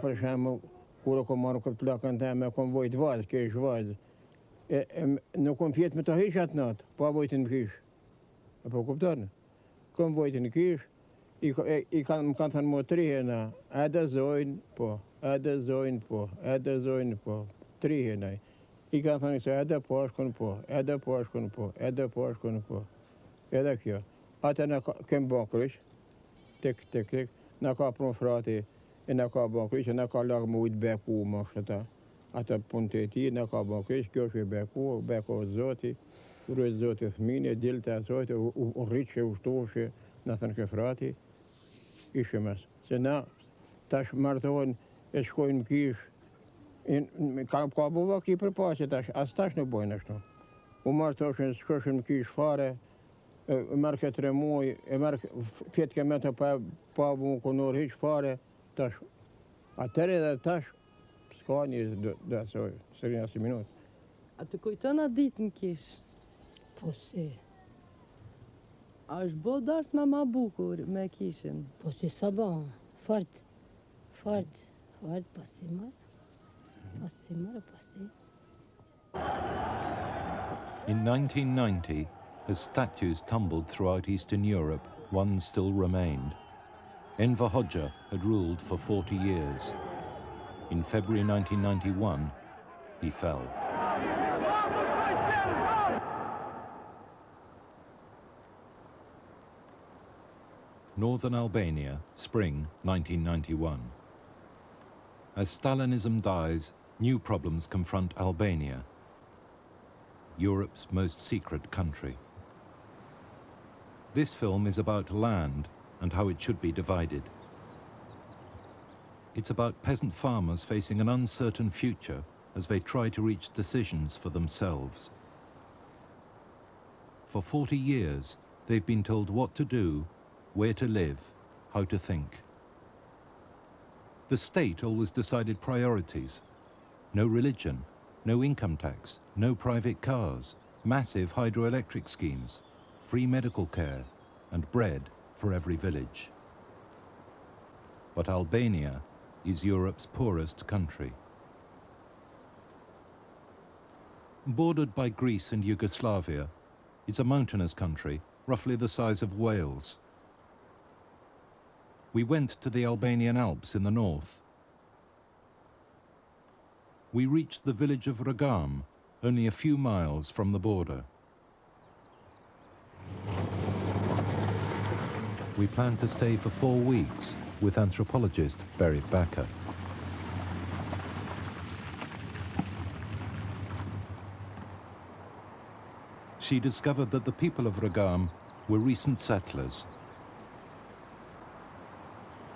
për shembull, kur kom marrë këtë plakën time, kom vojt vallë, kesh vallë. Nuk kom fjetë me të hiq atë natë, pa vojtin në kish. Po kupton? Kom vojtin në kish, më kanë thënë më 3 hena, edhe zojnë, po, edhe zojnë, po, edhe zojnë, po, 3 hena. I kanë thënë se edhe pashkun, po, edhe pashkun, po, edhe pashkun, po. Edhe kjo. Atë në kem bon kryq, tek, në ka pron frati, e në ka bon kryq, e në ka lagë më ujtë beku më shëta. Atë punë të ti, në ka bon kryq, kjo është beku zoti, urejt zoti thmine, dilë të zoti, u rriqe, u shtoshe, në thënë ke frati, ishe mes. Se na, tash martohen, e shkojnë kish, ka buva ki për pasje tash, as tash në bojnë ashtu. U martohen, shkoshen kish fare, e merë këtë 3 muaj, e merë fjetë kemë të pa bu konor hiq fare, tash, atëre dhe tash, s'ka një dhe asoj, sërin asë minutë. A të kujton atë ditë në kish? Po si. A është bo dars me ma bukur me kishin? Po si sa ba, fart, pasi marë. In 1990, as statues tumbled throughout Eastern Europe, one still remained. Enver Hoxha had ruled for 40 years. In February 1991, he fell. Northern Albania, spring 1991. As Stalinism dies, new problems confront Albania, Europe's most secret country. This film is about land and how it should be divided. It's about peasant farmers facing an uncertain future as they try to reach decisions for themselves. For 40 years, they've been told what to do, where to live, how to think. The state always decided priorities. No religion, no income tax, no private cars, massive hydroelectric schemes, free medical care, and bread for every village. But Albania is Europe's poorest country. Bordered by Greece and Yugoslavia, it's a mountainous country, roughly the size of Wales. We went to the Albanian Alps in the north. We reached the village of Ragam, only a few miles from the border. We planned to stay for 4 weeks with anthropologist Berit Bakker. She discovered that the people of Ragam were recent settlers.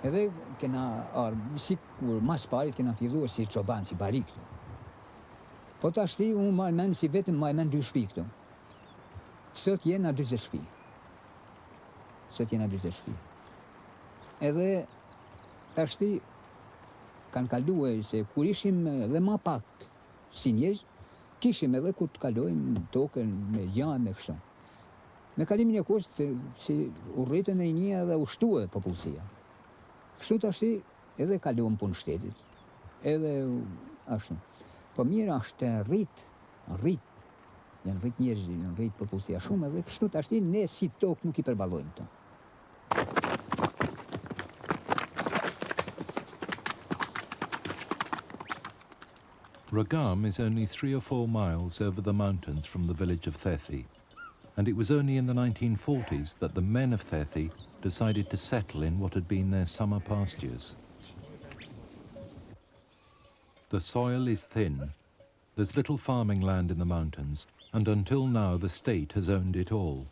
Edhe kena sikur mas parit kena filluar si çoban, si barik këtu. Po tashti unë më mend si vetëm më mend 2 shtëpi këtu. Sot jena 40 shtëpi. Edhe tashti kanë kaluar se kur ishim edhe më pak si njerëz, kishim edhe ku të kalojmë tokën me gjanë me kështu. Me kalimin e kohës si urrëtën e një dhe ushtuar popullsia. Kështu tashi edhe kaluam punë shtetit, edhe ashtu. Po mirë është janë rrit njerëz, janë rrit popullsia shumë, edhe kështu tashi ne si tokë nuk I përballojmë këto. Ragam is only 3 or 4 miles over the mountains from the village of Thethi, and it was only in the 1940s that the men of Thethi decided to settle in what had been their summer pastures. The soil is thin, there's little farming land in the mountains, and until now the state has owned it all.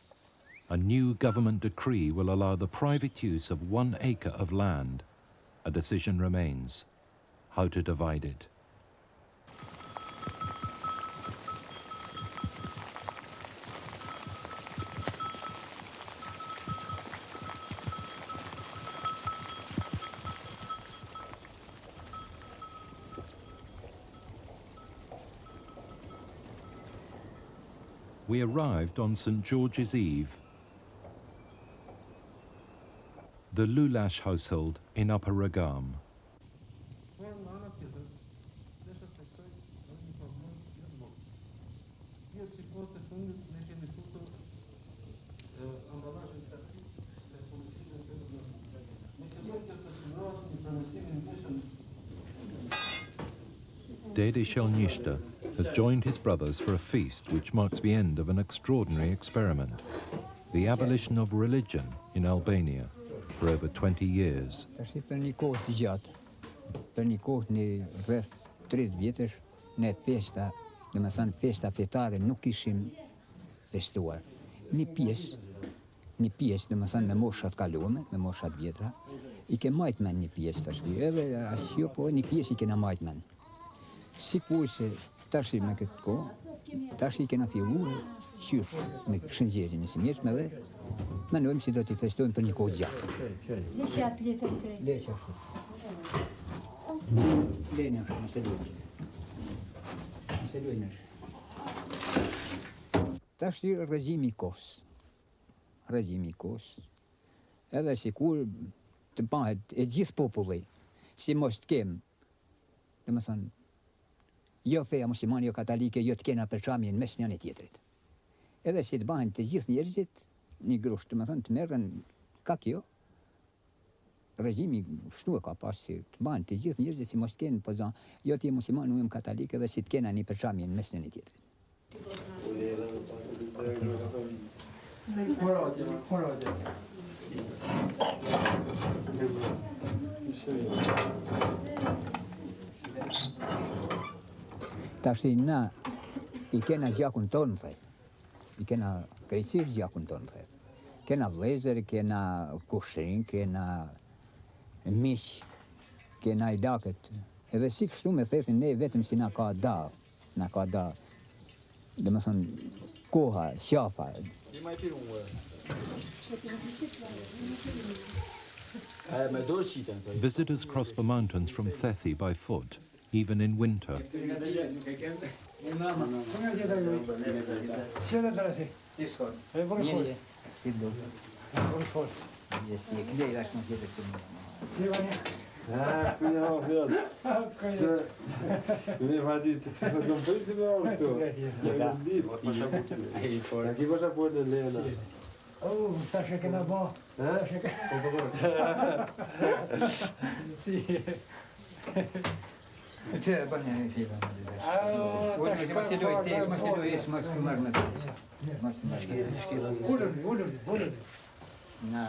A new government decree will allow the private use of 1 acre of land. A decision remains: how to divide it. We arrived on St. George's Eve, the Lulash household in Upper Ragam. Dede Shelnishta has joined his brothers for a feast which marks the end of an extraordinary experiment, the abolition of religion in Albania for over 20 years. Tash për një kohë të gjatë, për një kohë një rreth 30 vjetësh, ne festa, domethënë festa fetare nuk kishim festuar. Një pjesë, domethënë me moshat kaluame, me moshat vjetra, i ke majt men një pjesë tash, edhe ashtu po një pjesë i kena majt men. Sikur se tash me këtë kohë, tash i kena filluar qysh me shëngjezjen e së mjetshme dhe mendojmë se do t'i festojmë për një kohë gjatë. Leşat letër krej. Leşat. Lena, se luaj. Se luaj. Tash i regjimi i Kos. Regjimi i Kos. Edhe sikur të bëhet e gjithë populli, si mos të kem, domethënë, jo feja muslimane, jo katalike, jo të kena përçamje në mes njëri tjetrit. Edhe si të bëhen të gjithë njerëzit, një grusht, domethënë të merren ka kjo. Regjimi shtu e ka pas si të bëhen të gjithë njerëzit si mos të kenë, po zon, jo ti je musliman, unë jam katalik, edhe si të kena një përçamje në mes njëri tjetrit. Tash na i kena gjakun tonë, theth. I kena krejtësisht gjakun tonë, theth. Kena vlezër, kena kushrin, kena miq, kena i dakët. Edhe si kështu me thethin, ne vetëm si na ka da. Domethënë, koha, qafa. Visitors cross the mountains from Thethi by foot, even in winter. Oh, tash e kena ba. Tash e kena. Si. Që e bërë një filma. Mos i luaj, Ullën. Na,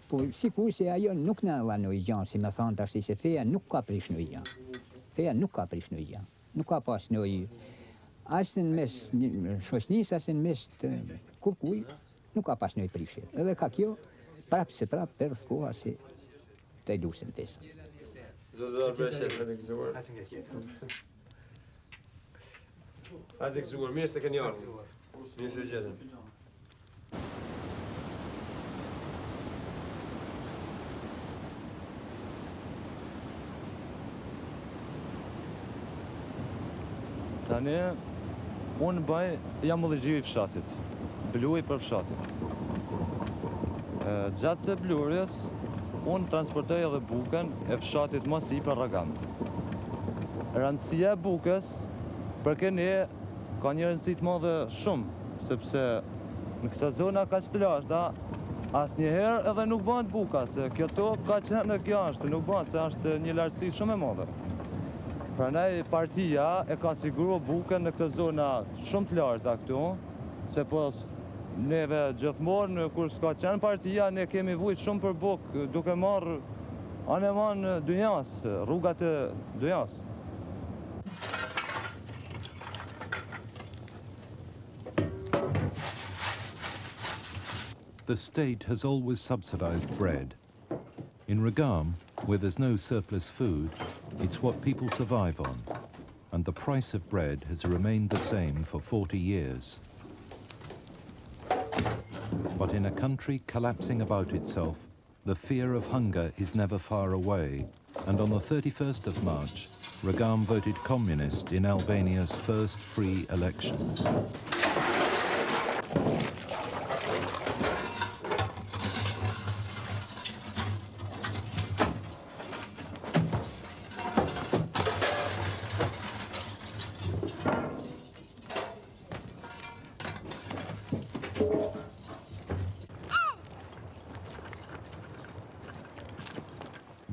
po sikur se ajo nuk na dha në gjanë, si me thonë tash se feja nuk ka prish në gjanë. Feja nuk ka prish në gjanë. Nuk ka pas në asë në mes shoqënisë, asë në mes të kurkuj, nuk ka pas në prishje. Edhe ka kjo, prapë për koha se të i lusin festa. Zotë dhe gëzuar. Hajde gëzuar, mirë se keni ardhur. Mirë se gjetëm. Tani, unë jam mëllëgjiu i fshatit, bluj për fshatit. Gjatë të blurjes, unë transportoj edhe bukën e fshatit Masi për Ragam. Rëndësia e bukës, për keni, ka një rëndësi të madhe shumë, sepse në këta zona ka që të lashta, asë njëherë edhe nuk bëhet buka, se kjo tokë ka që në kjo ashtë, nuk bëhet, se është një lartësi shumë e madhe. Prandaj partia e ka siguruar bukën në këtë zona shumë të larta këtu, se po neve gjithmonë kur s'ka qenë partia, ne kemi vujt shumë për bukë, duke marrë aneman dynjas, rrugat e dynjas. The state has always subsidized bread. In Ragam, where there's no surplus food, it's what people survive on, and the price of bread has remained the same for 40 years. But in a country collapsing about itself, the fear of hunger is never far away, and on the 31st of March, Ragam voted communist in Albania's first free election.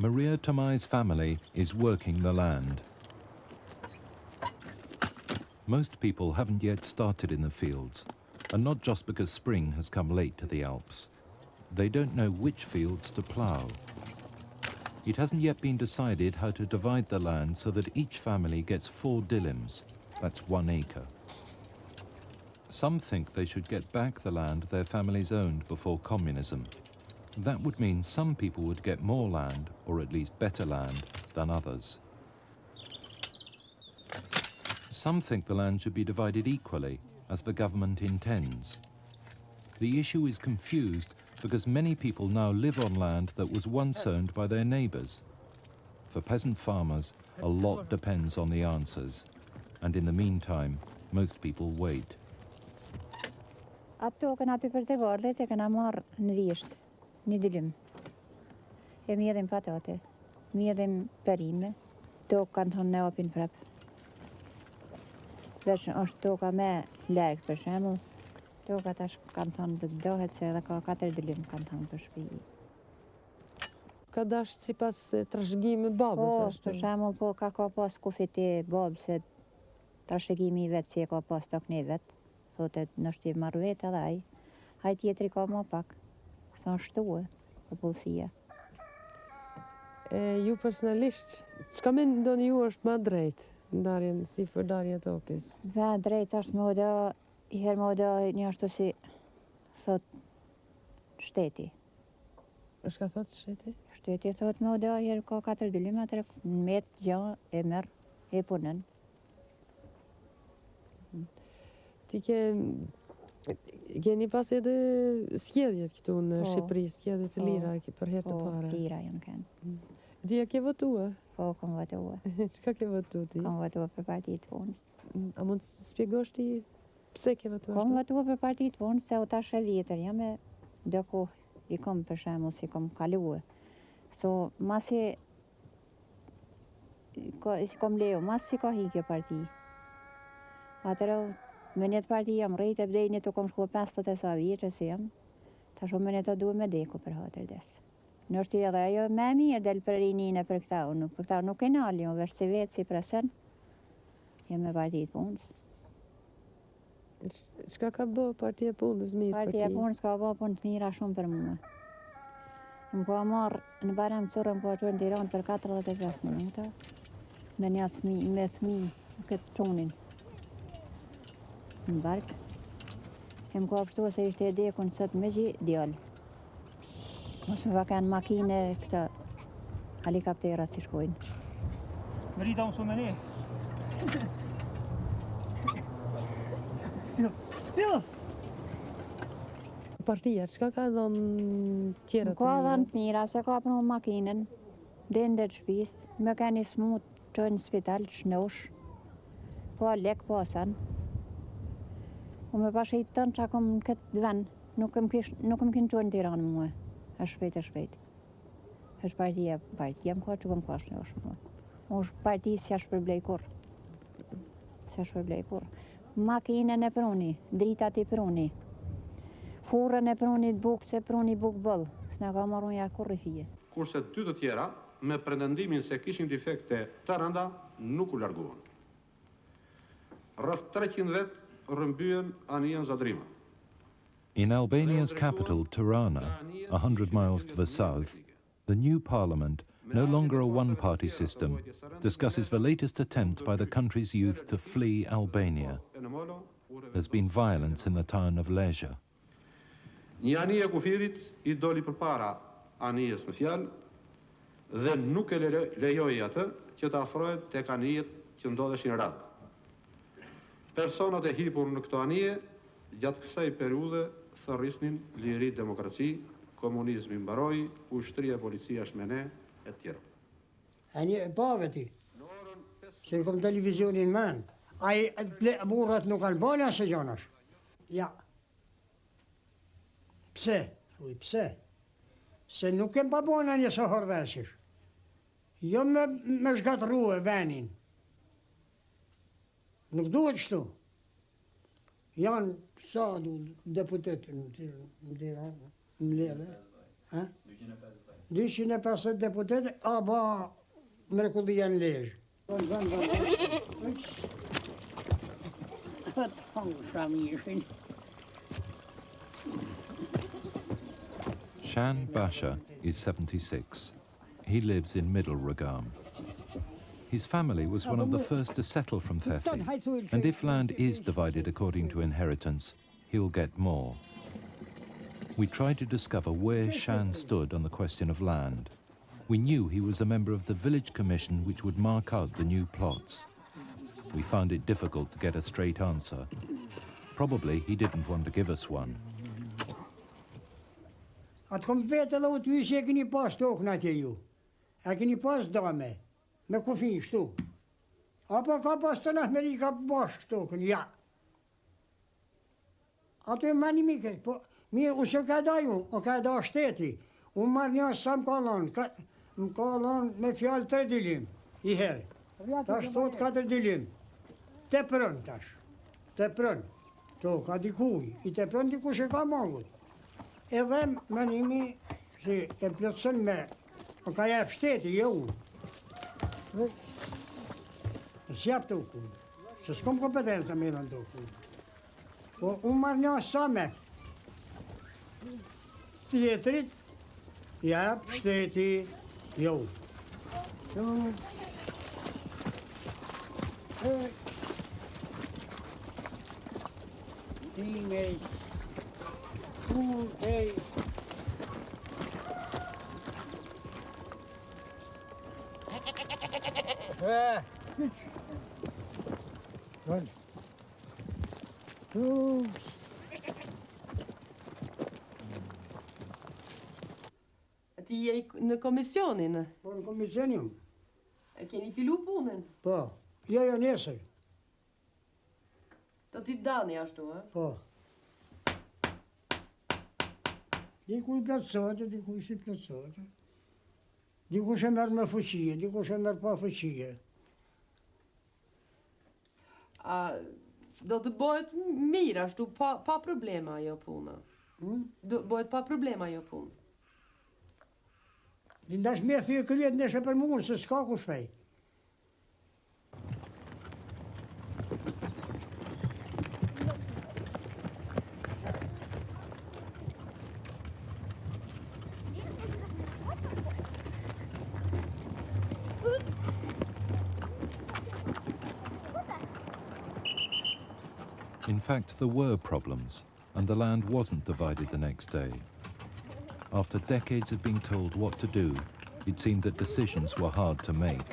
Maria Tomai's family is working the land. Most people haven't yet started in the fields, and not just because spring has come late to the Alps. They don't know which fields to plough. It hasn't yet been decided how to divide the land so that each family gets 4 dilims, that's 1 acre. Some think they should get back the land their families owned before communism. That would mean some people would get more land, or at least better land, than others. Some think the land should be divided equally, as the government intends. The issue is confused because many people now live on land that was once owned by their neighbours. For peasant farmers, a lot depends on the answers, and in the meantime, most people wait. Ato kanë aty për të vardhet e kanë marrë në visht, një dilim. E mjedhim patate, mjedhim perime, tokë kanë thonë ne opin prap. Veç është toka me larg për shembull, toka tash kanë thonë të dohet se edhe ka 4 dilim kanë thonë për shtëpi. Ka dash sipas trashëgimit babës Po, ashtu. për shembull po ka pas kufit e babës se trashëgimi i vet që e ka pas tokën e vet. Thotë në shtyp marr vetë edhe ai tjetri ka më pak. Sa shtuë popullsia. Ju personalisht, çka mendoni ju është më drejt ndarjen si përdarje e tokës? Dhe drejt është më do, i herë më do një ashtu si thot shteti. Është ka thot shteti? Shteti thot më do, i herë ka 4 dilim, atër met gjë e merr e punën. Ti keni pas edhe skjedhjet këtu në Shqipëri, skjedhjet e lira për herë të parë. Po, lira janë kanë. Ti ja ke votuar? Po, kam votuar. Çka ke votuar ti? Kam votuar për Partitë të Punës. A mund të shpjegosh ti pse ke votuar? Kam votuar për Partitë të Punës, se u tash e vjetër jam e do kohë i kam për shembull si kam kaluar. So, masi kam leo, masi ka hikje parti. Atëra me një parti jam rejt e vdej një të kom shku 50 e sa vjeqe si jam, ta shumë me një të duhe me deku për hatër des. Në është edhe ajo me mirë del për rinin e për këta nuk e nalli, o vesh si vetë si presen, jem me Partitë Punës. Çka ka bë Partia e Punës mirë për ti? Partia e Punës ka bë punë të mira shumë për mua. Më ka marrë në barem curën po qënë Tiranë për 45 minuta, me një thmi këtë qunin. Në barkë. E më ka pështu se ishte e dekun sot me djallë. Mos më vakan makine këta helikopterat si shkojnë. Më rita unë shumë e ne. Silo! Partia, çka ka dhënë tjera Më ka dhënë të mira se ka punu makinen, dende të shpis, më ka një smut, qojnë në spital, shnosh, po lek posan. U me pashe i tënë që akom në këtë ven, nuk më kënë qojnë Tiranë mua, është shpejt. është partia më ka që këmë ka shnosh mua. është parti si ashtë përblej kur. Makinen e pruni, dritat i pruni. Furën e pruni të bukë, se pruni bukë bëllë, s'na ka marrun ja kur rifije. Kurse 2 të tjera, me pretendimin se kishin defekte të rënda, nuk u larguan. Rreth 300 vet rrëmbyen anijen Zadrima. In Albania's capital, Tirana, 100 miles to the south, the new parliament, no longer a one-party system, discusses the latest attempt by the country's youth to flee Albania. There's been violence in the town of Lezhë. Një anije e kufirit i doli përpara anijes në fjalë dhe nuk e lejoi atë që të afrohet tek anijet që ndodheshin rad. Personat e hipur në këto anije gjatë kësaj periudhe thërrisnin liri, demokraci, komunizmi mbaroi, ushtria e policia shmene e tjera. A një pave ti, që kom televizionin men, a i burrat nuk Albania se gjonash. Ja. Pse? Thuj, pse? Se nuk kem pa bona një së hordhesish. Jo me shgatruhe venin. Nuk duhet shtu. Janë sa du deputet në ledhe. 250. 250 deputet, a ba mrekullia në lejë. Shan Basha is 76. He lives in Middle Regam. His family was one of the first to settle from Thefi, and if land is divided according to inheritance, he'll get more. We tried to discover where Shan stood on the question of land. We knew he was a member of the village commission which would mark out the new plots. We found it difficult to get a straight answer. Probably he didn't want to give us one. Atë kom vetë edhe u ty si e keni pas tokën atje ju. E keni pas dame, me kufin shtu. Apo ka pas të në Amerika bashkë tokën, ja. Ato e manimi këtë, po mirë u se ka da ju, o ka da shteti. Unë marrë një sa më ka lanë me fjallë 3 dilim, i herë. Tash thot 4 dilim. Te prën tash, te prën. To ka dikuj, i te prën dikush e ka mangut. Edhe manimi si e plotësën me, o ka jep shteti, jo unë. Si jep të ukun, se s'kom kompetenca me në të ukun. Po unë marrë një sa me, tjetërit, jep shteti, jo unë. Ti je në komisionin? Po në komisionin. E keni fillu punën? Po, jo nesër. Do t'i dani ashtu, e? Po. Dikuj plotësohet, dikuj si plotësohet. Dikush e merr me fuqie, dikush e merr pa fuqie. A do të bëhet mirë ashtu, pa problema ajo puna? Do bëhet pa problema ajo punë? Lindash me thye kryet neshe për mund, se s'ka ku shfej. In fact, there were problems, and the land wasn't divided the next day. After decades of being told what to do, it seemed that decisions were hard to make.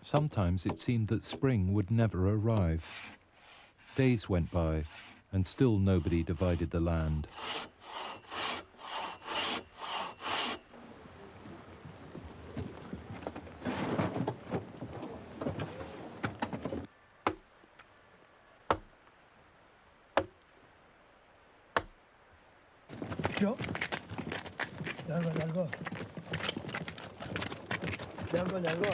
Sometimes it seemed that spring would never arrive. Days went by, and still nobody divided the land. Largo.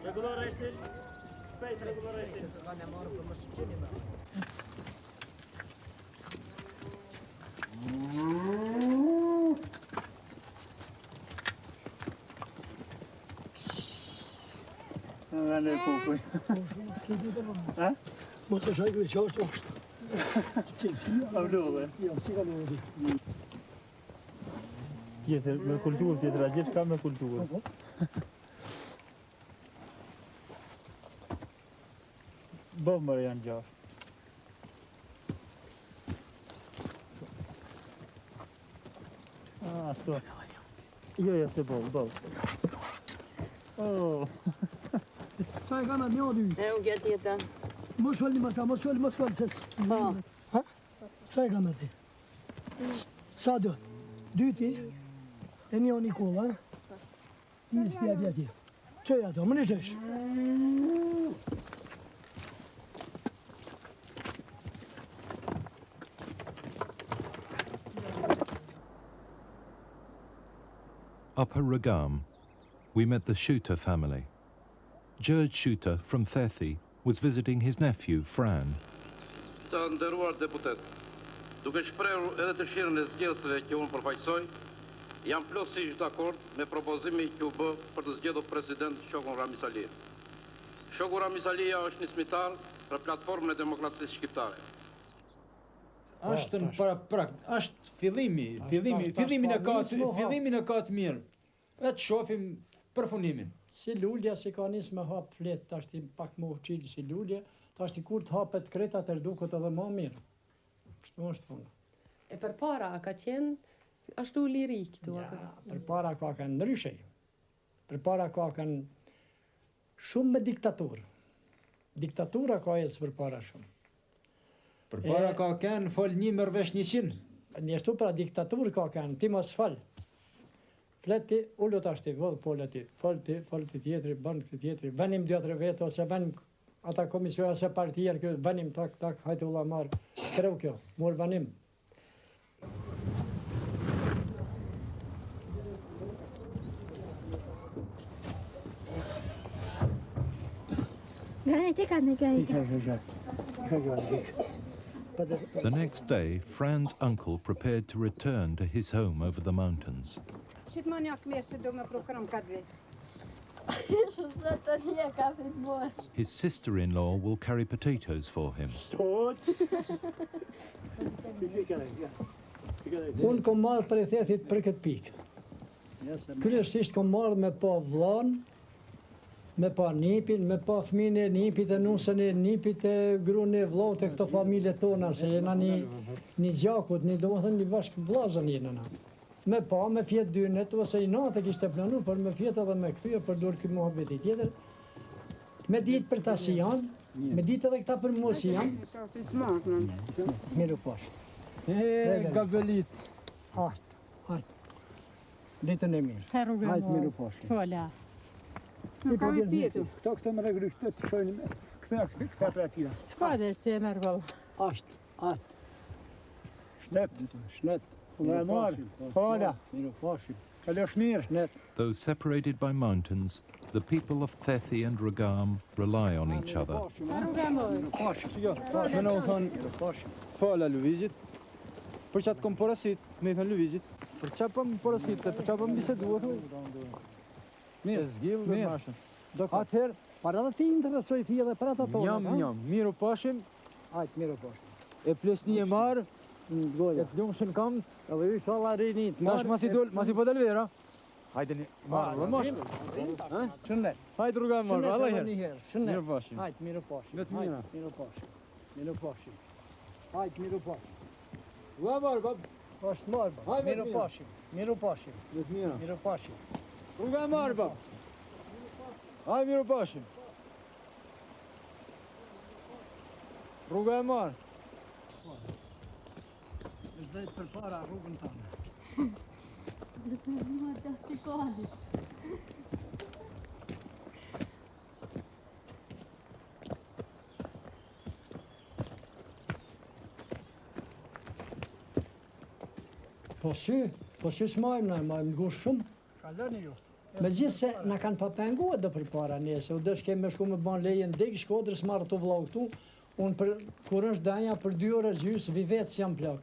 Regularestești, stai, regularestești. Nga në kukuj. Mos të shajkë dhe qashtë është. A vlove? Tjetër, me kulturë tjetër, a gjithë ka me kulturë. Bëvë mërë janë gjashtë. Ashtu. Jo, se bëvë. Oh. Sa e kanë një dy? E u gjetë jetën. Mos falni më ta, mos falni se... Ha? Sa e kanë ti? Sa do? Dyti? E një o Nikola, ha? Një s'pja vjeti. Qëj ato, më në qesh? Upper Regam, we met the Shuter family. George Shuter from Thethi was visiting his nephew, Fran. Të nderuar deputet, duke shprehur edhe dëshirën e zgjedhësve që unë përfaqësoj, jam plotësisht dakord me propozimin që u bë për të zgjedhur president Shokun Rami Salia. Shoku Rami Salia është nismitar për platformën e demokracisë shqiptare. Është në është fillimin e ka të mirë. E të shohim përfundimin. Si lullja si ka njës me hap flet, ta është pak më uqilë si lullja, ta është kur të hapet kreta të rdukët edhe ma mirë. Shtu është punë. E për para, a ka qenë ashtu lirik këtu? Për para ka kanë ndryshej. Për para ka kanë shumë me diktaturë. Diktatura ka jetës për para shumë. Për para ka kanë fol një mërvesh 100. Njështu pra diktaturë ka kanë, ti mos fal. Fleti, ullu të ashti, vëllë folë ti, folë ti tjetëri, bënë ti tjetëri, venim 2-3 vetë, ose venim ata komisioja, ose partijer, kjo, venim tak, hajtë ulla marë, krev kjo, morë venim. The next day, Fran's uncle prepared to return to his home over the mountains. His sister-in-law will carry potatoes for him. Unë kom marrë për e thetit për këtë pikë. Kryesisht kom marrë me pa vlanë, me pa nipin, me pa fëmijën e nipit, e nusën e nipit, e gruën e vllaut e këto familje tona, se jena një zjakut, do më thënë një bashkë vlazën jena na. Me pa, me fjetë dynet, ose i natë e kishte planu, për me fjetë edhe me këthyja, për dur këtë muhabeti tjetër. Me ditë për ta si janë, me ditë edhe këta për mua si janë. Miru pash. Gabelic. Hajtë. Ditën e mirë. Hajtë miru pash. Fola. Këto më regrykte të shojnë me këthe për atina. S'ka dhe që e mërgollë. Ashtë. Shnet. Fola. Miru pashim. Kalosh mirë. Shnet. Though separated by mountains, the people of Thethi and Regam rely on each other. Fola Luvizit. Për çat kom porosit, me thon Luvizit. Për çap kom porosit, për çap kom biseduar. Mirë, zgjidh dhe mashën. Atëherë, para dhe ti interesoj ti edhe për ata tonë. Jam, miru pashim. Hajtë, miru pashim. E plesni e marë, e të lumëshën kam. Edhe ju shala rinit. Tash mas i po del vera. Hajde një marë, dhe mashën. Shëndet. Hajde rruga e marë, alla herë. Miru pashim. Hajtë, miru pashim. Miru pashim. Hajtë, miru pashim. Rruga marë, bab. Ashtë marë, bab. Miru pashim. Miru pashim. Rruga e marë, bab. Haj, miru pashim. Rruga e marë. është drejt për para rrugën tonë. Po sy s'majmë në, majmë ngush shumë. Me gjithë se në kanë papenguat dhe për para nese, u dësh kemi me shku me ban lejen dek, Shkodrës marrë të vlau këtu, unë kur është danja për 2 orë gjysë, vi vetë si jam plak.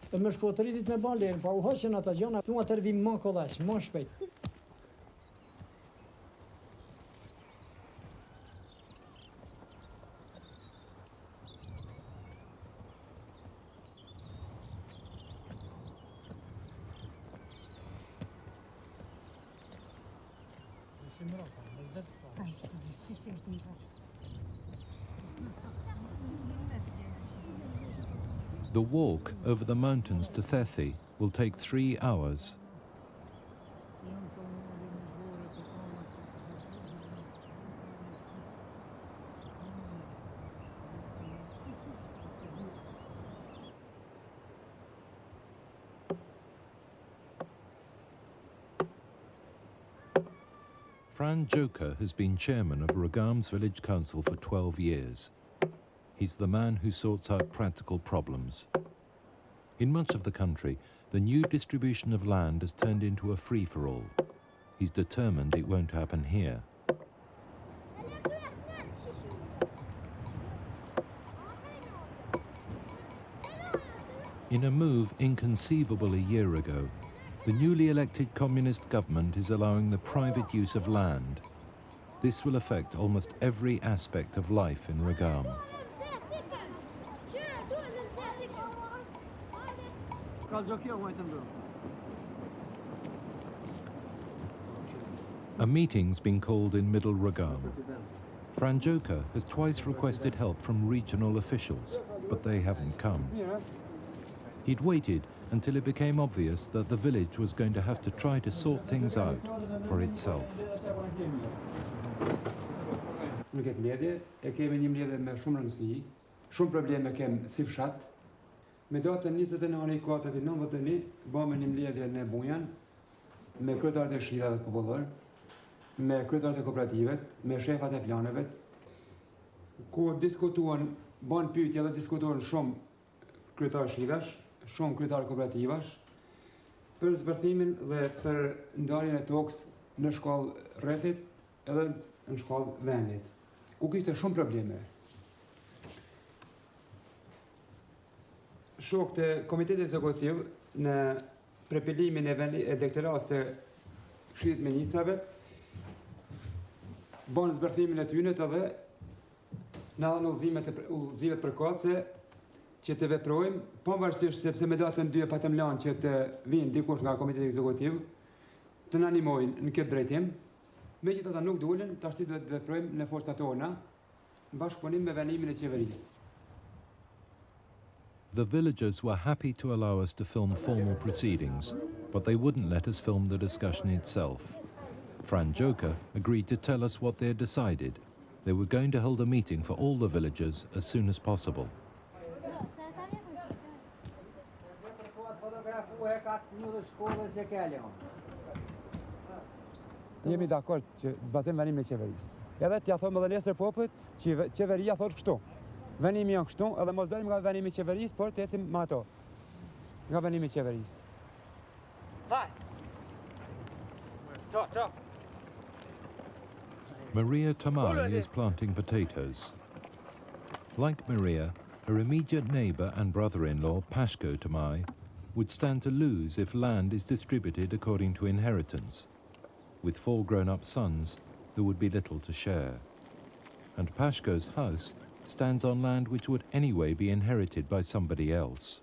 Dhe me shku të rritit me ban lejen, pa u hosin ata gjona, tu atër vim ma kodhes, ma shpejt. The walk over the mountains to Thethi will take 3 hours. Fran Joker has been chairman of Regam's village council for 12 years. He's the man who sorts out practical problems. In much of the country, the new distribution of land has turned into a free-for-all. He's determined it won't happen here. In a move inconceivable a year ago, the newly elected communist government is allowing the private use of land. This will affect almost every aspect of life in Regam. A meeting's been called in Middle Regam. Fran Joker has twice requested help from regional officials, but they haven't come. He'd waited until it became obvious that the village was going to have to try to sort things out for itself. Në këtë mbledhje e kemi një mbledhje me shumë rëndësi, shumë probleme kemë si fshat. Me datën 29/4/91 bëmë një mbledhje në Bujan me kryetarët e këshillave popullore, me kryetarët e kooperativet, me shefat e planeve, ku diskutuan, bën pyetje dhe diskutuan shumë kryetarë këshillash, shumë kryetarë kooperativash, për zbërthimin dhe për ndarjen e tokës në shkollë rrethit edhe në shkollë vendit, ku kishte shumë probleme. Shokët e Komitetit Ekzekutiv në prepilimin e deklaracës të Këshillit të Ministrave bën zbërthimin e tyre edhe na dhanë udhëzime përkatëse që të veprojmë, pavarësisht sepse me datën 2 patëm lanë që të vinë dikush nga Komiteti Ekzekutiv të na animojnë në këtë drejtim, megjithatë nuk dolen, tash duhet të veprojmë në forcat tona në bashkëpunim me venimin e qeverisë. The villagers were happy to allow us to film formal proceedings, but they wouldn't let us film the discussion itself. Fran Joker agreed to tell us what they had decided. They were going to hold a meeting for all the villagers as soon as possible. Jemi dakord që zbatojmë venimin e qeverisë. Edhe t'ja thomë edhe nesër popullit që qeveria thotë kështu. Venimi janë kështu, edhe mos dalim nga venimi i qeverisë, por të ecim me ato. Nga venimi i qeverisë. Maria Tamai is planting potatoes. Like Maria, her immediate neighbor and brother-in-law, Pashko Tamai, would stand to lose if land is distributed according to inheritance. With 4 grown-up sons, there would be little to share. And Pashko's house stands on land which would anyway be inherited by somebody else.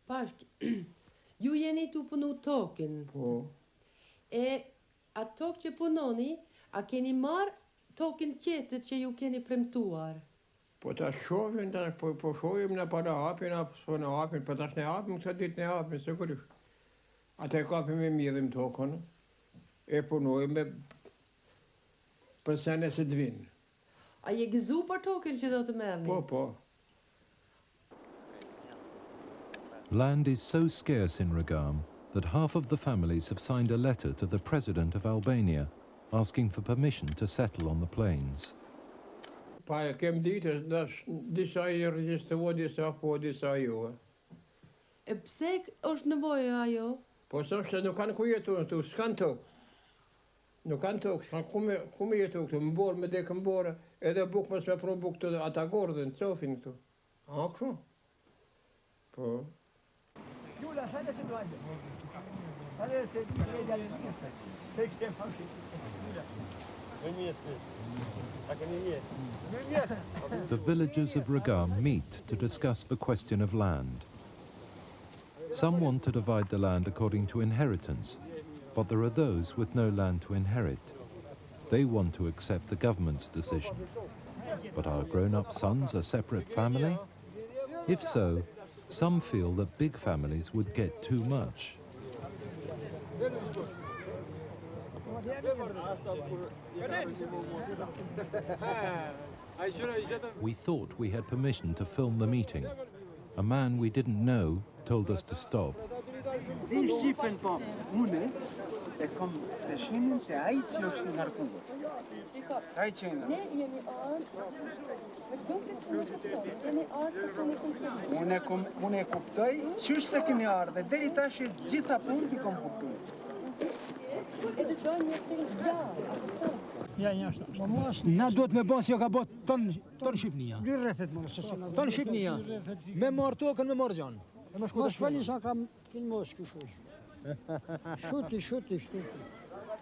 Pashk, ju jeni tu punu tokën. Po. E atë tokë që punoni, a keni marrë tokën tjetër që ju keni premtuar? Po ta shohim, po shohim në para hapin, apo në hapin, po tash në hapin, këtë ditë në hapin, sigurisht. Ata e kapim e mirëm tokën, e punojmë për sene se të vinë. A je gëzu për tokën që do të merrni? Po, po. Land is so scarce in Regam that half of the families have signed a letter to the president of Albania asking for permission to settle on the plains. Pa e kem ditë, disa i regjistrohet, disa po, disa jo. E pse është nevojë ajo? Po s'është nuk kanë ku jetuar këtu, s'kan tokë. Nuk kanë tokë, s'kan ku me jetu këtu, mborë me dekë mborë, edhe bukë mësë me pro bukë të ata gordën, cofin këtu. A, kështu? Po. Jula, shajde si duajde. Shajde se të gjallë njëse. Te këtë fashi. The villagers of Regam meet to discuss the question of land. Some want to divide the land according to inheritance, but there are those with no land to inherit. They want to accept the government's decision. But our grown-up sons a separate family? If so, some feel that big families would get too much. We thought we had permission to film the meeting. A man we didn't know told us to stop. Unë e kuptoj, qysh se keni ardhe, deri tash gjitha punët I kom kuptuar. Na duhet me bon si ka bot ton Shqipnia. Ton Shqipnia. Me marr tokën, me marr gjan. Mos fali sa kam filmos kështu. Shuti.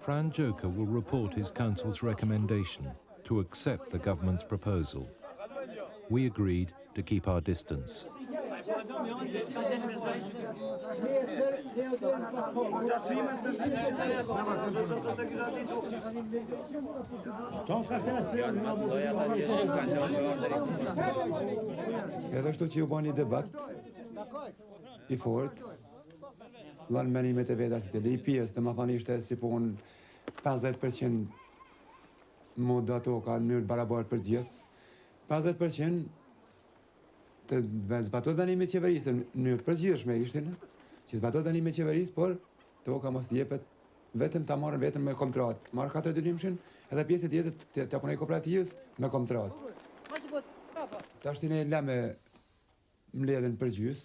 Fran Joker will report his council's recommendation to accept the government's proposal. We agreed to keep our distance. Edhe ashtu që u bani debat I fort, lanë menimet e veta të tjeli, I pjesë, dhe më thani ishte si pun 50% mod ato ka në mënyrë barabartë për gjithë, 50% të zbatot dënimin e qeverisë në mënyrë përgjithshme ishtin, që zbatot dënimin e qeverisë, por toka mos jepet vetëm ta marrën vetëm me kontratë. Marr 4 dënimshin, edhe pjesë tjetër të punoj kooperativës me kontratë. Tash ne lëmë mbledhjen për gjys,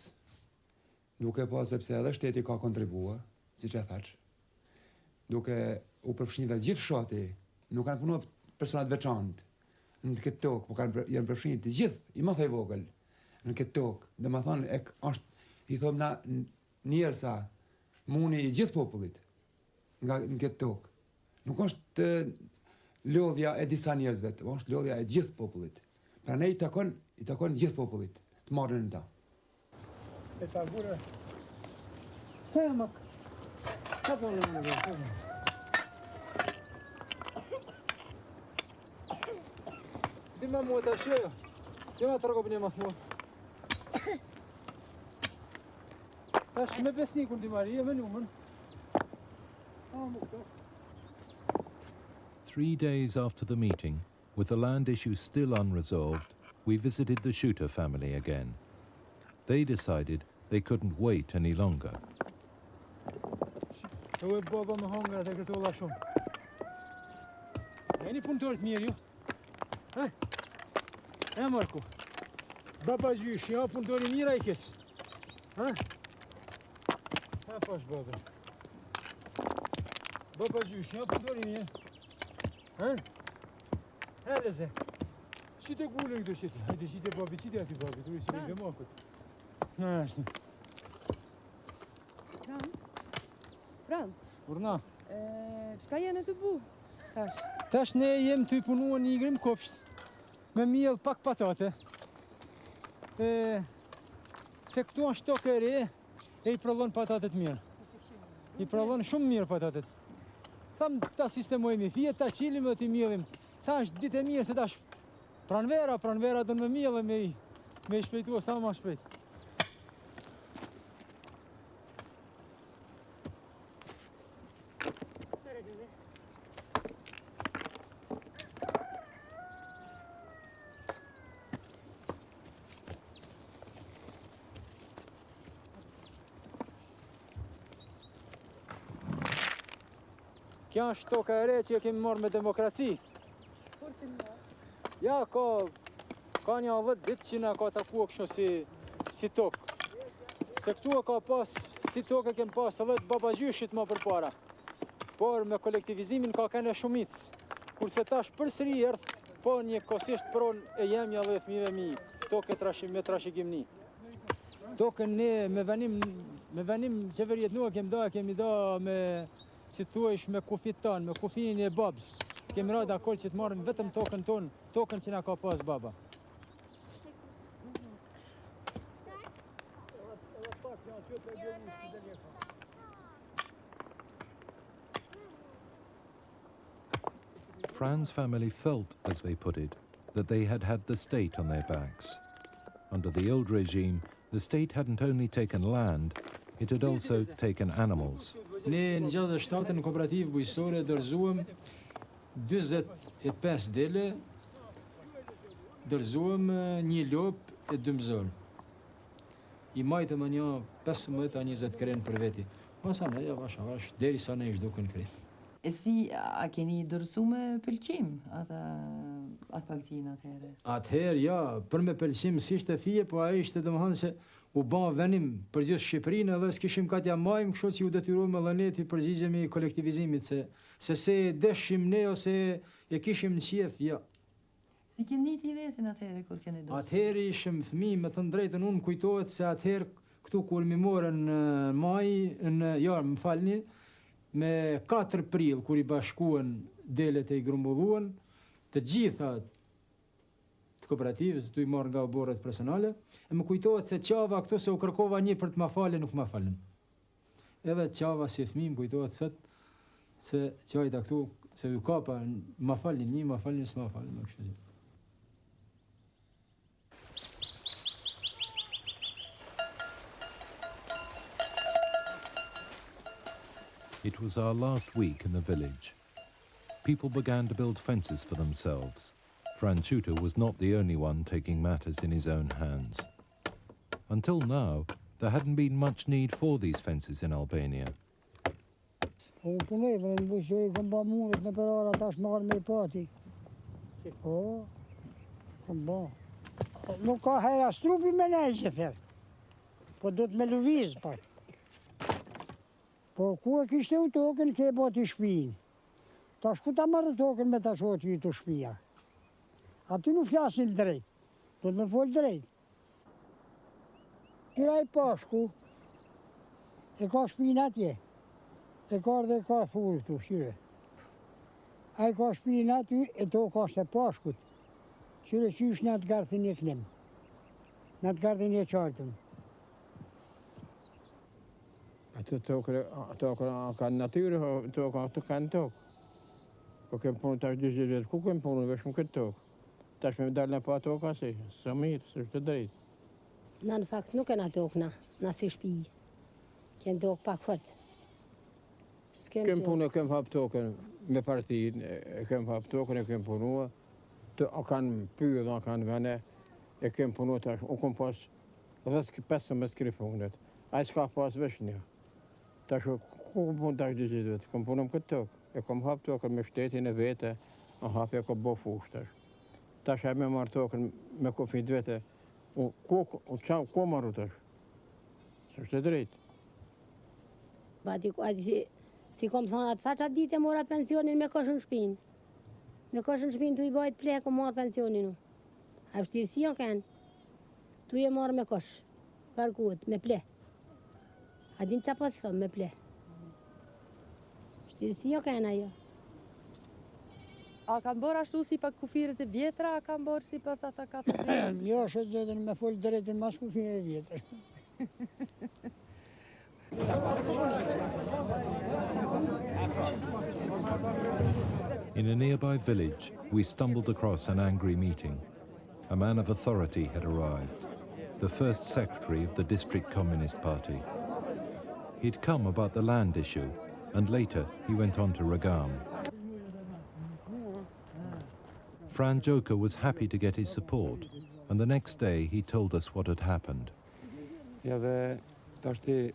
duke pa sepse edhe shteti ka kontribuar, siç e thash. Duke u përfshirë dhe gjithë fshati, nuk kanë punuar persona të veçantë në këtë tokë, por janë përfshirë të gjithë, I madh I vogël në këtë tokë. Domethënë është I them na njerëza muni I gjithë popullit nga në këtë tokë. Nuk është lodhja e disa njerëzve, është lodhja e gjithë popullit. Pra ne I takon gjithë popullit të marrin në ta. E ta gure. Hemak. Ka do në Dima mu të shjo, dima të rogobin e mahmu. Tash me besnikun di Maria, me numën. 3 days after the meeting, with the land issue still unresolved, we visited the Shooter family again. They decided they couldn't wait any longer. E baba me hongër atë këtu olla shumë. Jeni punëtorët mirë ju? E Marko, baba gjysh, ja punëtori mirë I kes. Sa pash baba? Baba gjysh, ja punëtori mirë. Leze. Qite gullën këto qite. Hajde qite babi, qite ati babi, tu I si në makët. Fran. Urna. Çka jene të bu? Tash. Tash ne jem të I punuar një grim kopsht. Me miell pak patate. Se këtu është tokë e re, I prallon patatet mirë. I prallon shumë mirë patatet. Tham ta sistemojmë fije, ta qilim dhe t'i miellim. Sa është ditë e mirë se tash pranvera do në me miellë me I shpejtua sa ma shpejt. Kjo është toka e re që kemi marrë me demokraci. Ja, ka një 10 ditë që na ka takua kështu si tokë. Se këtu ka pas, si tokë kem pas edhe të babagjyshit më përpara. Por me kolektivizimin ka kene shumicë. Kurse tash përsëri erdh, po një kosisht pronë e jemja dhe fëmijëve mi, tokë me trashëgimni. Tokën ne me venim qeveriet nuk kemi da me si thuajsh me kufit tanë, me kufinin e babës. Kemi ra dakord që të marrim vetëm tokën tonë, tokën që na ka pas baba. Fran's family felt, as they put it, that they had had the state on their backs. Under the old regime, the state hadn't only taken land, it had also taken animals. Ne në 67 në kooperativë bujqësore dorëzuam 45 dele, dorëzuam një lop e 12. I majtëm një 15-20 kren për veti. Masa në avash, deri sa ne ishtë duken kren. E si, a keni dorësu me pëlqim atë paktin atëherë? Atëherë, ja, për me pëlqim si ishte fije, po a ishte domethënë se u ban venim për gjithë Shqipërinë edhe s'kishim ka t'ja majmë, kështu që u detyruam edhe ne të përgjigjemi kolektivizimit, se deshim ne ose e kishim në qef, ja. Si keni ti vetin atëherë kur keni dorësu? Atëherë ishim fëmijë, me të drejtën unë kujtohet se atëherë këtu kur mi morën me 4 prill, kur i bashkuan delet e i grumbulluan, të gjitha të kooperativës, tu i marrë nga oborët personale, e më kujtohet se qava këto se u kërkova një për të ma falen, nuk ma falen. Edhe qava si fëmijë më kujtohet sot, se qajta këtu, se u kapa, ma falin një, ma falin, s'ma falin, më kështë. It was our last week in the village. People began to build fences for themselves. Franchuta was not the only one taking matters in his own hands. Until now, there hadn't been much need for these fences in Albania. Nuk ka hera strupi me nejqe, po do të me lëviz pak. Po ku e kishte u tokën, ke e boti shpinë. Ta shku ta marrë tokën me ta shoti i të shpia. Aty nuk flasin drejt, do të me folë drejt. Kira i pashku, e ka shpinë atje, e ka dhe ka thurë të shire. A i ka shpinë aty, e to ka shte pashkut. Qyre që është në atë garthin e knem, në atë garthin e qartën. Atë tokër kanë natyrë, atë kanë tokë. Po kemë punu tash 20 vjetë, ku kemë punu veshëm këtë tokë? Tash me dalë në pa tokë asë, së mirë, së është të drejtë. Na në fakt nuk e na tokë na si shpi. Kemë tokë pak fort. Kemë punu, kemë hapë tokën me partinë, e kemë hapë tokën, e kemë punua. A kanë pyë dhe a kanë vene, e kemë punu tash, unë kom pas 15 skripunët. A i s'ka pas vesh një. Tash, ku kom punë tash 20 vetë? Kom punëm këtë tokë. E kom hapë tokën me shtetin e vete, a hapë e kom bo fush tash. Tash e me marrë tokën me kofit vete. Ku marru tash? Së është e drejtë. Bati si kom thonë atë tha ditë e mora pensionin me koshën shpinë. Me koshën shpinë tu i bajt ple, kom marrë pensionin u. A vështirësi o kënë. Tu i e marrë me kosh. Karkuët, me ple. A din qa po të thëmë me ple. Vështirësi o kënë ajo. A kanë bërë ashtu si pak kufirët e vjetra, a kanë bërë si pas ata 4 vjetra? Jo, shë gjithën me folë drejtin mas kufirët e vjetra. In a nearby village, we stumbled across an angry meeting. A man of authority had arrived, the first secretary of the district Communist Party. He'd come about the land issue, and later he went on to Ragam. Fran Joker was happy to get his support, and the next day he told us what had happened. Edhe tashti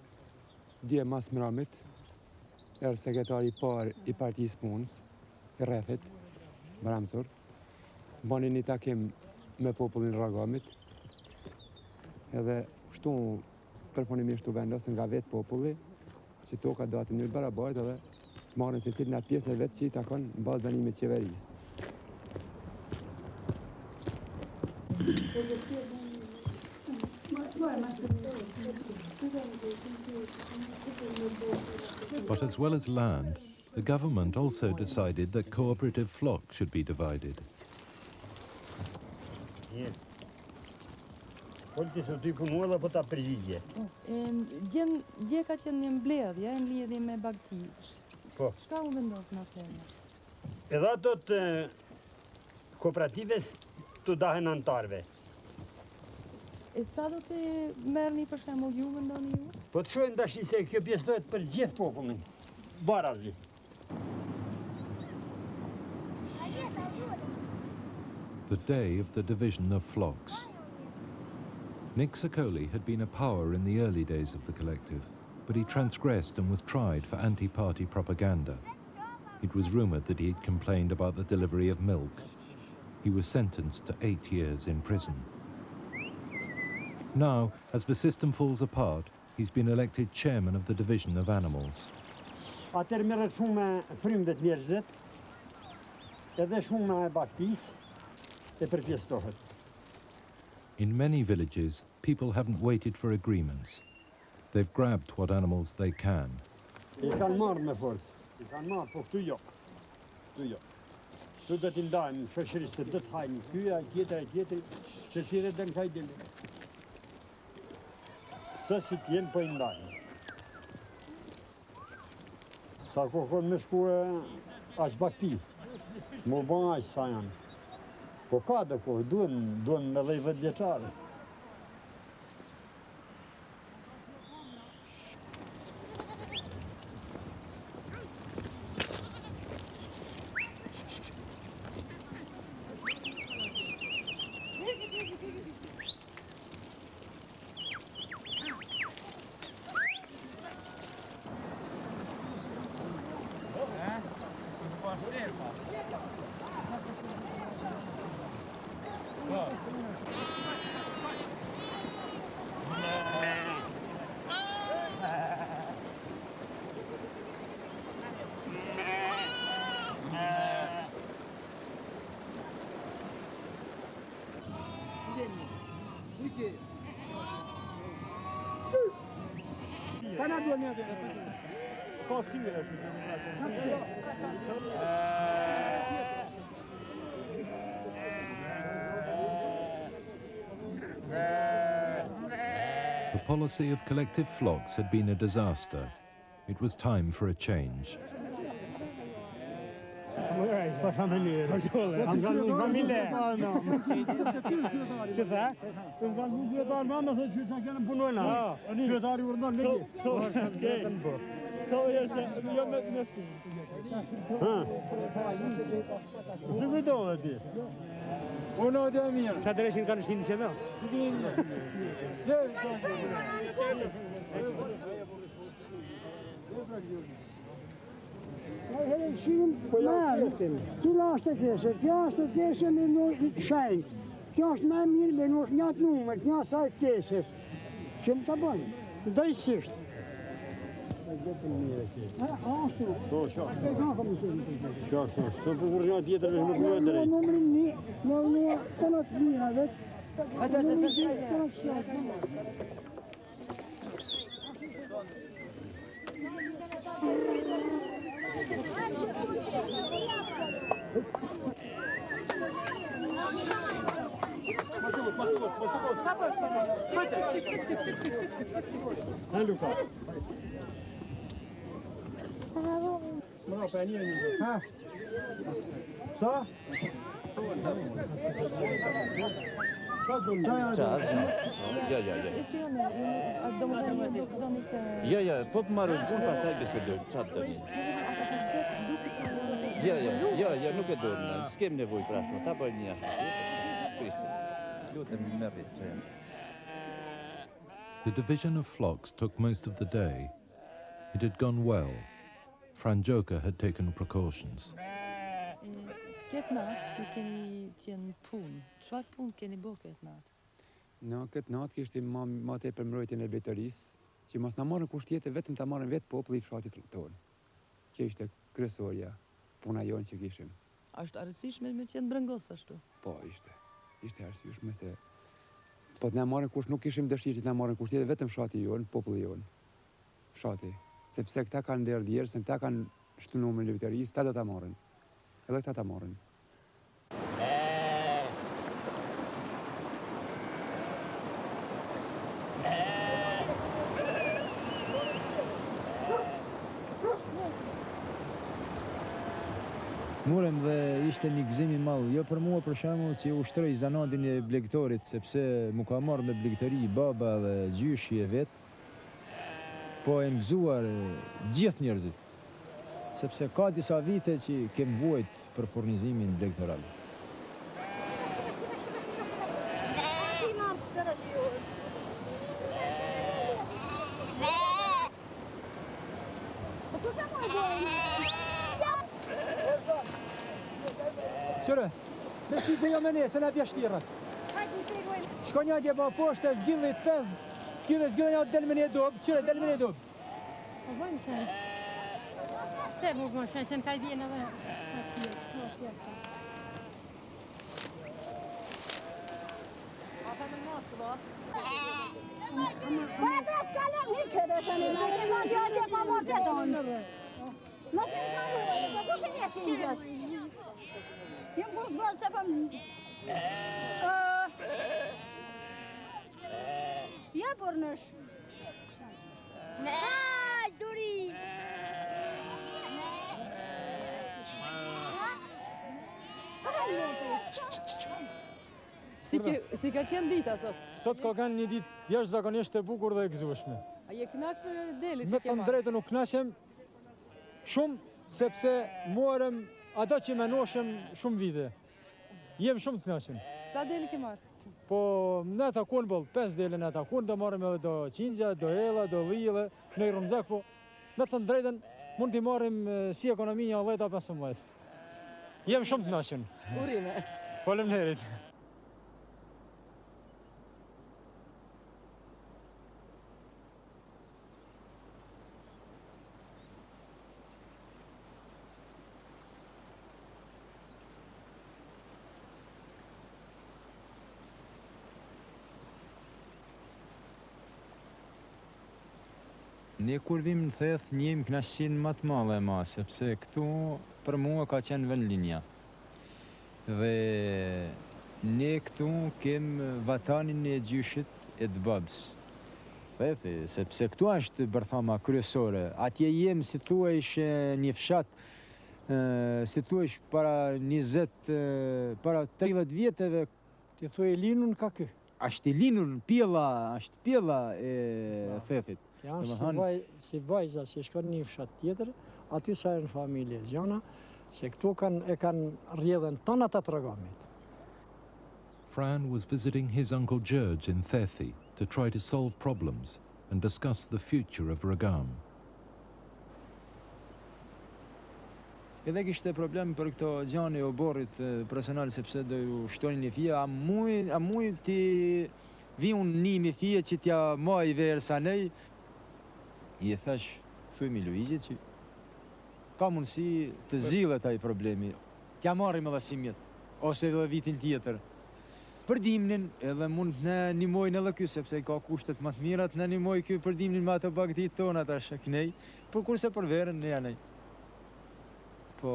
dje mas mramit, erë sekretari par I partisë punës, I rrethit, Bramsur, bani një takim me popullin Ragamit, edhe shtu përfonimisht u vendosën nga vetë populli, që to ka datë njërë barabart edhe marrën se cilë në atë pjesë e vetë që I takon në bazë dënimit qeverisë. But as well as land, the government also decided that cooperative flocks should be divided. Dje ka qenë një mbledhje në lidhje me bagtit. Po. Çka u vendos në atë? Edhe ato të kooperatives të dahen antarve. E sa do të merrni për shembull ju, mendoni ju? Po të shohim tash se kjo pjesëtohet për gjithë popullin. Barazi. The day of the division of flocks. Nick Sokoli had been a power in the early days of the collective, but he transgressed and was tried for anti-party propaganda. It was rumoured that he had complained about the delivery of milk. He was sentenced to 8 years in prison. Now, as the system falls apart, he's been elected chairman of the division of animals. Atër merret shumë me frymët njerëzit, edhe shumë me baktisë, e përfjestohet. In many villages, people haven't waited for agreements. They've grabbed what animals they can. I kanë marrë me forcë, i kanë marrë, po këtu jo. Këtu jo. Këtu do t'i ndajmë shoqërisë se do të hajnë kyja, tjetri, se si dhe në kaj dili. Të si t'jenë po i ndajmë. Sa kohën me shku aq bakti, më ban aq sa janë. Po ka dhe kohë, duen me 10 vjeçare. The policy of collective flocks had been a disaster. It was time for a change. Uno de mirë. Qa dreshin kanë shpinë që me? Cila është e kese? Kjo është e kese me një shenjë. Kjo është me mirë me njët numër, kjo është e keses. Që më të bëjnë? Dajsisht. Ashtu. Po, qashtu. Qashtu. Të përkur një tjetër me shumë të drejtë. Numërin një, në të në të mira, vetë. Luka. Bravo, penija një. Ha? Sa? Ja, po të marrën punë, pastaj bisedojmë, çfarë do një. Ja, nuk e do, s'kem nevojë për ashtu, ta bëjmë një ashtu. Lutem, merri çaj. The division of flocks took most of the day. It had gone well. Franjoka had taken precautions. Këtë natë ju keni qenë punë. Çfarë punë keni bërë këtë natë? Në këtë natë kishtim ma tepër mbrojtjen e betërisë, që mos na marrën kusht tjetër, vetëm ta marrën vetë populli i fshatit tonë. Që ishte kryesorja, puna jonë që kishim. A është arsyeshme me qenë brengos ashtu? Po, ishte. Ishte arsyeshme se po të na marrën kusht, nuk kishim dëshirë që të na marrën kusht tjetër, vetëm fshati jonë, populli jonë. Fshati. Sepse këta kanë derë djerë, se këta kanë shtunuar me lëvitërisë, ta do ta marrin. Edhe këta ta marrin. Murem dhe ishte një gëzim i madh, jo për mua për shembull që ushtroi zanatin e blegtorit, sepse mu ka marrë me blegtori baba dhe gjyshi e vet, po e gëzuar gjithë njerëzit, sepse ka disa vite që kem vuajt për furnizimin blegtoral. Qëre, me pike jo me ne, se ne pja shtirat. Shko një dje ba poshtë, zgjillit pez, zgjillit një del me një dobë, qëre, del me një dobë. Po bëjmë shenë. Se më bëjmë shenë, se më kaj vjenë edhe. Pa e tre s'kalem një këtë shënë, në të nga gjë pa mërë të tonë. Më se në kaluë, në të kështë një të Jem kus bërë se për... Ja për nësh. Aj, duri! Si ka qenë dita sot? Sot ka qenë një ditë jashtëzakonisht e bukur dhe e gëzueshme. A je kënaqur për deli që Me ke të marrë? drejtën u kënaqem shumë, sepse morëm ato që menoshëm shumë vite. Jem shumë të kënaqur. Sa deli ke marrë? Po ne takon boll 5 dele ne takon, do marrim edhe do qindja, do hella, do llijë, në Rumzak, po me të drejtën mund t'i marrim si ekonomi një 10 apo 15. Jem shumë të kënaqur. Urime. Faleminderit. Ne kur vim në theth, njëm knaqësinë më të madhe ma, sepse këtu për mua ka qenë vendlinja. Dhe ne këtu kem vatanin e gjyshit e të babës. Thethi, sepse këtu është bërthama kryesore. Atje jem si thua ishe një fshat, si thua ish para 20, para 30 vjeteve. Ti thua e linun ka kë? Ashtë i linun, është pjella e thethit. Janë si vajza që shkon një fshat tjetër, aty sa e në familje gjana, se këtu e kanë rjedhen tona të tregamit. Fran was visiting his uncle George in Thethi to try to solve problems and discuss the future of Ragam. Edhe kishte problem për këto gjani o borrit personal, sepse do ju shtonin një fije, a muj ti vi unë një fije që t'ja ma i verë sa nej. I e thash, thujmi Luigi që ka mundësi të zillet ai problemi. T'ja marrim edhe simjet, ose edhe vitin tjetër. Për dimnin, edhe mund në nimojnë edhe ky, sepse ka kushtet më të mirat, në nimoj ky për dimnin me ato bagtit tona tash kënej, por kurse për verën ne janej. Po,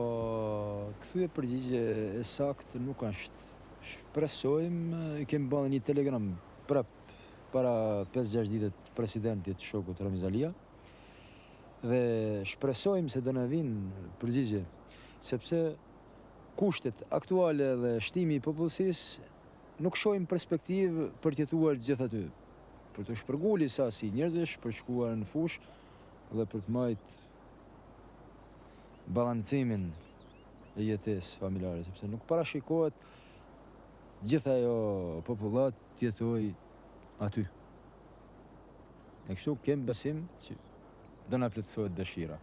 këtu e përgjigje e saktë nuk është. Shpresojmë, i kemi bërë një telegram prap para 5-6 ditet presidentit shokut Ramizalia, dhe shpresojmë se do në vinë përgjigje, sepse kushtet aktuale dhe shtimi i popullsisë nuk shohim perspektivë për t'jetuar gjithë aty. Për të shpërgulli sa si njerëzish, për shkuar në fush dhe për të majtë balancimin e jetesë familjare, sepse nuk parashikohet gjithë ajo popullat t'jetoj aty. E kështu kem besim që do na plotësohet dëshira.